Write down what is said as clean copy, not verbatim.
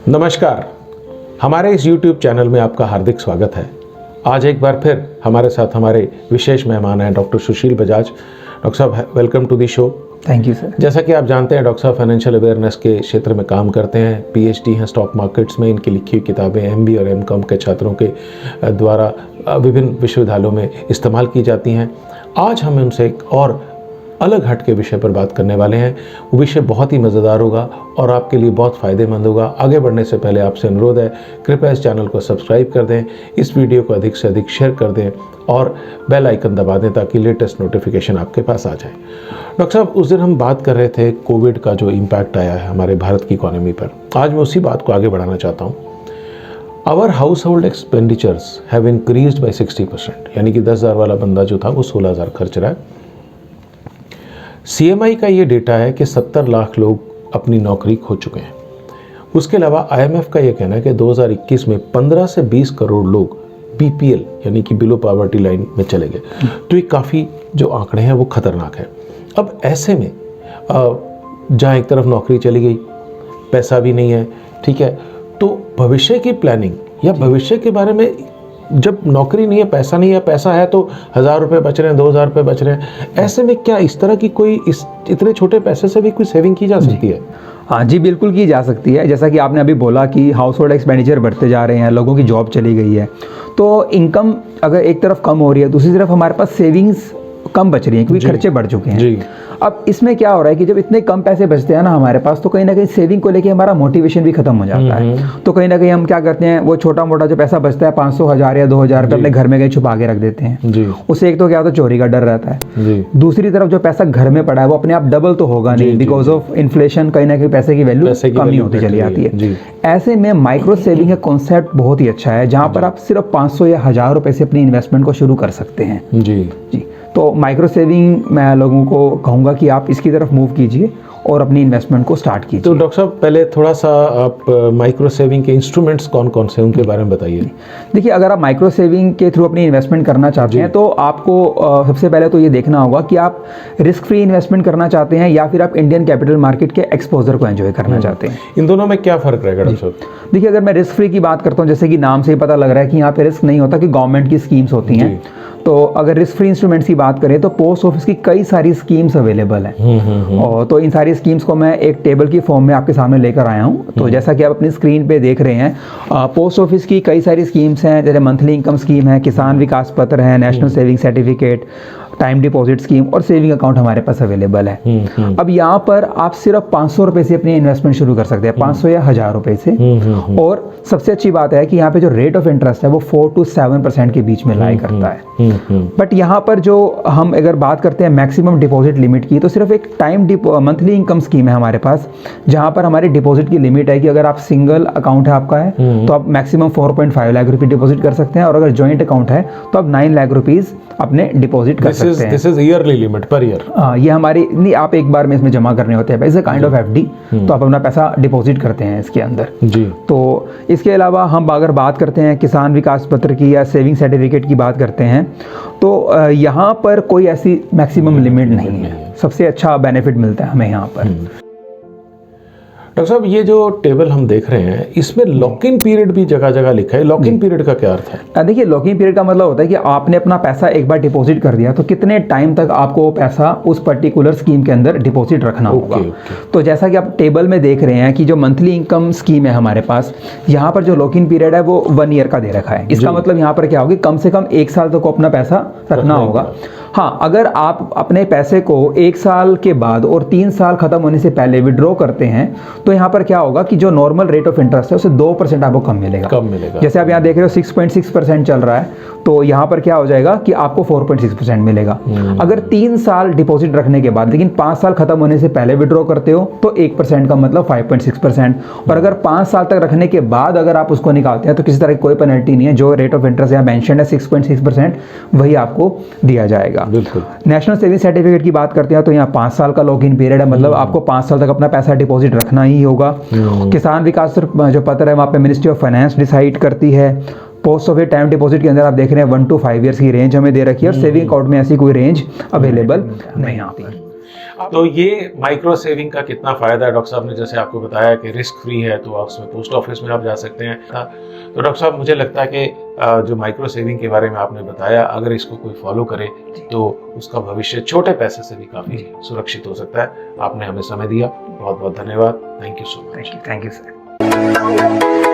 नमस्कार, हमारे इस YouTube चैनल में आपका हार्दिक स्वागत है। आज एक बार फिर हमारे साथ हमारे विशेष मेहमान हैं डॉक्टर सुशील बजाज। डॉक्टर साहब, welcome to the show. Thank you sir. जैसा कि आप जानते हैं, डॉक्टर साहब फाइनेंशियल अवेयरनेस के क्षेत्र में काम करते हैं, PhD हैं स्टॉक मार्केट्स में। इनकी लिखी हुई किताबें MBA और MCOM के छात्रों के द्वारा विभिन्न विश्वविद्यालयों में इस्तेमाल की जाती हैं। आज हम उनसे एक और अलग हट के विषय पर बात करने वाले हैं। वो विषय बहुत ही मज़ेदार होगा और आपके लिए बहुत फ़ायदेमंद होगा। आगे बढ़ने से पहले आपसे अनुरोध है, कृपया इस चैनल को सब्सक्राइब कर दें, इस वीडियो को अधिक से अधिक शेयर कर दें और बेल आइकन दबा दें ताकि लेटेस्ट नोटिफिकेशन आपके पास आ जाए। डॉक्टर साहब, उस दिन हम बात कर रहे थे कोविड का जो इम्पैक्ट आया है हमारे भारत की इकोनॉमी पर। आज मैं उसी बात को आगे बढ़ाना चाहता हूँ। Our household expenditures have increased by 60%, यानी कि 10,000 वाला बंदा जो था वो 16,000 खर्च रहा है। CMI का ये डेटा है कि 70 लाख लोग अपनी नौकरी खो चुके हैं। उसके अलावा IMF का ये कहना है कि 2021 में 15 से 20 करोड़ लोग BPL यानी कि बिलो पॉवर्टी लाइन में चले गए। तो ये काफ़ी जो आंकड़े हैं वो खतरनाक है। अब ऐसे में जहाँ एक तरफ नौकरी चली गई, पैसा भी नहीं है, ठीक है, तो भविष्य की प्लानिंग या भविष्य के बारे में, जब नौकरी नहीं है, पैसा नहीं है, पैसा है तो 1,000 रुपये बच रहे हैं, 2,000 रुपये बच रहे हैं, ऐसे में क्या इस तरह की कोई इतने छोटे पैसे से भी कोई सेविंग की जा सकती है? हाँ जी, बिल्कुल की जा सकती है। जैसा कि आपने अभी बोला कि हाउस होल्ड एक्सपेंडिचर बढ़ते जा रहे हैं, लोगों की जॉब चली गई है, तो इनकम अगर एक तरफ कम हो रही है, दूसरी तरफ हमारे पास सेविंग्स कम बच रही हैं क्योंकि खर्चे बढ़ चुके हैं जी। अब इसमें क्या हो रहा है कि जब इतने कम पैसे बचते हैं ना हमारे पास, तो कहीं ना कहीं सेविंग को लेके हमारा मोटिवेशन भी खत्म हो जाता है। तो कहीं ना कहीं हम क्या करते हैं, वो छोटा मोटा जो पैसा बचता है 500, 1,000 या 2,000 रुपये अपने घर में कहीं छुपा के रख देते हैं जी। उससे एक तो क्या होता है, चोरी का डर रहता है जी। दूसरी तरफ जो पैसा घर में पड़ा है वो अपने आप डबल तो होगा नहीं, बिकॉज ऑफ इन्फ्लेशन कहीं ना कहीं पैसे की वैल्यू कमी होती चली जाती है। ऐसे में माइक्रो सेविंग का कॉन्सेप्ट बहुत ही अच्छा है, जहाँ पर आप सिर्फ 500 या 1,000 रुपये से अपनी इन्वेस्टमेंट को शुरू कर सकते हैं जी। तो माइक्रो सेविंग मैं लोगों को कहूँगा कि आप इसकी तरफ मूव कीजिए और अपनी इन्वेस्टमेंट को स्टार्ट कीजिए। तो डॉक्टर साहब, पहले थोड़ा सा आप माइक्रो सेविंग के इंस्ट्रूमेंट्स कौन कौन से उनके बारे में बताइए। देखिए, अगर आप माइक्रो सेविंग के थ्रू अपनी इन्वेस्टमेंट करना चाहते हैं तो आपको सबसे पहले तो ये देखना होगा कि आप रिस्क फ्री इन्वेस्टमेंट करना चाहते हैं या फिर आप इंडियन कैपिटल मार्केट के एक्सपोजर को एंजॉय करना चाहते हैं। इन दोनों में क्या फ़र्क रहेगा डॉक्टर साहब? देखिए, अगर मैं रिस्क फ्री की बात करता हूँ, जैसे कि नाम से ही पता लग रहा है कि यहाँ पे रिस्क नहीं होता, कि गवर्नमेंट की स्कीम्स होती हैं। तो अगर रिस्क फ्री इंस्ट्रूमेंट्स की बात करें तो पोस्ट ऑफिस की कई सारी स्कीम्स अवेलेबल हैं और तो इन सारी स्कीम्स को मैं एक टेबल की फॉर्म में आपके सामने लेकर आया हूं। तो जैसा कि आप अपनी स्क्रीन पे देख रहे हैं, पोस्ट ऑफिस की कई सारी स्कीम्स हैं, जैसे मंथली इनकम स्कीम है, किसान विकास पत्र है, national saving certificate, time deposit scheme और सेविंग अकाउंट हमारे पास अवेलेबल है। अब यहाँ पर आप सिर्फ 500 रुपये से अपनी इन्वेस्टमेंट शुरू कर सकते हैं, 500 या 1,000 रुपये से। और सबसे अच्छी बात है कि यहाँ पे जो रेट ऑफ इंटरेस्ट है वो 4 to 7% के बीच में लाई करता है। बट यहाँ पर जो हम अगर बात करते हैं मैक्सिमम डिपॉजिट लिमिट की, तो सिर्फ एक टाइम मंथली इनकम स्कीम है हमारे पास, जहाँ पर हमारी डिपॉजिट की लिमिट है कि अगर आप सिंगल अकाउंट है आपका है तो आप मैक्सिमम 4.5 लाख रुपये डिपॉजिट कर सकते हैं, और अगर जॉइंट अकाउंट है तो आप 9 लाख रुपीज अपने डिपॉजिट कर सकते हैं। This is yearly limit per year. ये हमारी नहीं, आप एक बार में इसमें जमा करने होते हैं पैसे, काइंड ऑफ FD। तो आप अपना पैसा डिपॉजिट करते हैं इसके अंदर जी। तो इसके अलावा हम अगर बात करते हैं किसान विकास पत्र की या सेविंग सर्टिफिकेट की बात करते हैं, तो यहाँ पर कोई ऐसी मैक्सिमम लिमिट नहीं है। सबसे अच्छा बेनिफिट मिलता है हमें यहाँ पर। डॉक्टर साहब, ये जो टेबल हम देख रहे हैं इसमें लॉक इन पीरियड भी जगह जगह लिखा है। लॉक इन पीरियड का क्या अर्थ है? देखिए, लॉक इन पीरियड का मतलब होता है कि आपने अपना पैसा एक बार डिपॉजिट कर दिया तो कितने टाइम तक आपको वो पैसा उस पर्टिकुलर स्कीम के अंदर डिपॉजिट रखना होगा। तो जैसा कि आप टेबल में देख रहे हैं कि जो मंथली इनकम स्कीम है हमारे पास, यहाँ पर जो लॉक इन पीरियड है वो 1 ईयर का दे रखा है। इसका मतलब यहाँ पर क्या होगा, कम से कम 1 साल तक अपना पैसा रखना होगा। हाँ, अगर आप अपने पैसे को 1 साल के बाद और 3 साल खत्म होने से पहले विड्रॉ करते हैं तो यहाँ पर क्या होगा कि जो नॉर्मल रेट ऑफ इंटरेस्ट है उसे 2% आपको कम मिलेगा। जैसे आप यहाँ देख रहे हो 6.6% चल रहा है, तो यहाँ पर क्या हो जाएगा कि आपको 4.6% मिलेगा। अगर 3 साल डिपॉजिट रखने के बाद लेकिन 5 साल खत्म होने से पहले विड्रॉ करते हो तो 1% का मतलब 5.6%। और अगर 5 साल तक रखने के बाद अगर आप उसको निकालते हैं तो किसी तरह की कोई पेनल्टी नहीं है। जो रेट ऑफ इंटरेस्ट यहाँ मेंशन है 6.6%, वही आपको दिया जाएगा। बिल्कुल। नेशनल सेविंग सर्टिफिकेट की बात करते हैं तो यहाँ 5 साल का लॉक इन पीरियड है, मतलब आपको 5 साल तक अपना पैसा डिपॉजिट रखना ही होगा। किसान विकास जो पत्र है वहाँ पे मिनिस्ट्री ऑफ फाइनेंस डिसाइड करती है। पोस्ट ऑफिस टाइम डिपॉजिट के अंदर आप देख रहे हैं 1 to 5 ईयर्स की रेंज हमें दे रखी है, और सेविंग अकाउंट में ऐसी कोई रेंज अवेलेबल नहीं आती। तो ये माइक्रो सेविंग का कितना फायदा है, डॉक्टर साहब ने जैसे आपको बताया कि रिस्क फ्री है, तो आप उसमें पोस्ट ऑफिस में आप जा सकते हैं। तो डॉक्टर साहब मुझे लगता है कि जो माइक्रो सेविंग के बारे में आपने बताया, अगर इसको कोई फॉलो करे तो उसका भविष्य छोटे पैसे से भी काफी सुरक्षित हो सकता है। आपने हमें समय दिया, बहुत बहुत धन्यवाद। Thank you so much. Thank you sir.